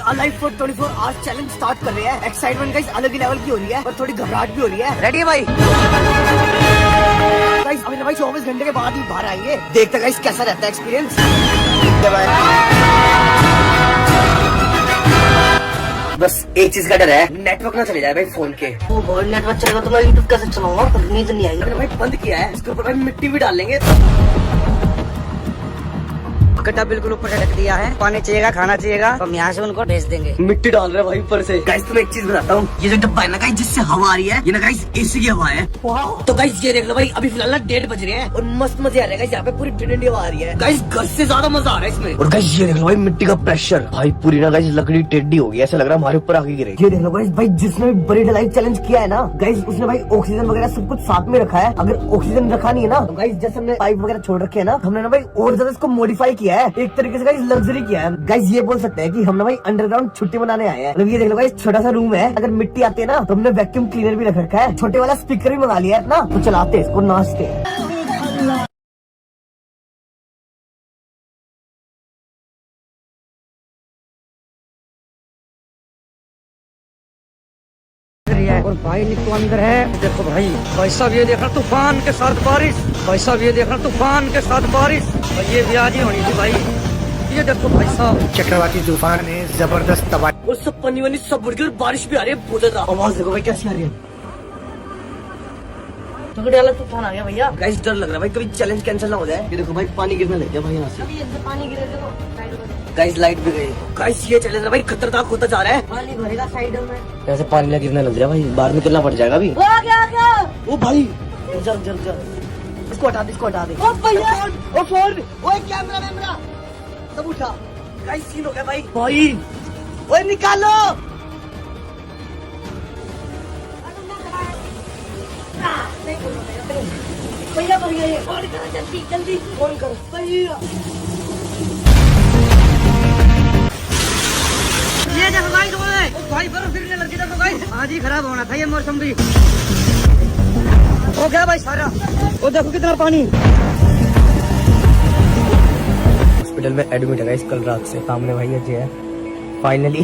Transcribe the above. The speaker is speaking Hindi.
Alive for 24 hours challenge start कर रहे हैं। एक्साइटमेंट गाइस अलग ही लेवल की हो रही है और थोड़ी घबराहट भी हो रही है। रेडी है भाई? गाइस अभी भाई 24 घंटे के बाद ही बाहर आएंगे। देखते गाइस कैसा रहता है एक्सपीरियंस। बस एक चीज का डर है, नेटवर्क ना चले जाए भाई फोन के। नेटवर्क चलेगा तो मैं यूट्यूब कैसे चलाऊंगा? नींद नहीं आएगी। भाई बंद किया है, इसके ऊपर भाई मिट्टी भी डाल लेंगे। गड्ढा बिल्कुल ऊपर से रख दिया है। पानी चाहिएगा, खाना चाहिएगा, हम यहाँ से उनको भेज देंगे। मिट्टी डाल रहे भाई ऊपर से। गाइस तुम्हें एक चीज बताता हूँ, ये जो डब्बा है ना गाइस जिससे हवा आ रही है, ये ना गाइस एसी की हवा है। तो गाइस ये देख लो भाई, अभी फिलहाल ना 1:30 बज रहे हैं और मस्त मजे आ रहे हैं। यहाँ पे पूरी ठंडी हवा आ रही है गाइस, घर से ज्यादा मजा आ रहा है इसमें। और गाइस ये देख लो भाई मिट्टी का प्रेशर, भाई पूरी ना गाइस लकड़ी टेढ़ी हो गई, ऐसा लग रहा है हमारे ऊपर आके गिरेगी। ये देख लो गाइस, भाई जिसने भी बड़ी लाइफ चैलेंज किया है ना गाइस, उसने भाई ऑक्सीजन वगैरह सब कुछ साथ में रखा है। अगर ऑक्सीजन रखा नहीं है ना तो गाइस जैसे हमने पाइप वगैरह छोड़ रखे है ना, हमने ना भाई और ज्यादा इसको मॉडिफाई किया है एक तरीके से लग्जरी किया है। गाइस ये बोल सकते हैं कि हम ना भाई अंडरग्राउंड छुट्टी मनाने आए हैं। मतलब ये देख लो गाइस, छोटा सा रूम है, अगर मिट्टी आती है ना तो हमने वैक्यूम क्लीनर भी रख रखा है, छोटे वाला स्पीकर भी मंगा लिया है ना, तो चलाते इसको नाचते। और भाई निको अंदर है। देखो भाई, भाई साहब ये देखना तूफान के साथ बारिश, भाई साहब ये देखना तूफान के साथ बारिश, और ये भी आज ही होनी थी भाई। ये देखो भाई साहब, चक्रवाती तूफान ने जबरदस्त तबाही और सब पानी वानी सब बुढ़ गई और बारिश भी आ रही है बहुत ज्यादा। आवाज देखो भाई कैसी आ रही है। तूफान आ गया भैया। गाइस डर लग रहा है भाई, कभी चैलेंज कैंसिल ना हो जाए। ये देखो भाई पानी गिरने लग गया भाई यहाँ से। पानी गिरे गाइस, लाइट भी गई। गाइस ये चैलेंज भाई खतरनाक होता जा रहा है। पानी भरेगा साइड में, ऐसे पानी गिरने लग रहा है भाई, बाहर निकलना पड़ जाएगा अभी। ओ भाई जल जल जल, इसको हटा दे, इसको हटा दे। ओ भैया, ओ फोन, ओ कैमरा वैमरा सब उठा। गाइस सीन हो गया भाई। भाई ओए निकालो। भैया भैया ये फोन करो, जल्दी जल्दी फोन करो भैया। ये देखो गाइस, भाई बर्फ गिरने लगी। देखो गाइस आज ही खराब होना था ये मौसम भी। हो गया भाई सारा। वो देखो कितना पानी। हॉस्पिटल में एडमिट है गाइस कल रात से। सामने भाई ये है फाइनली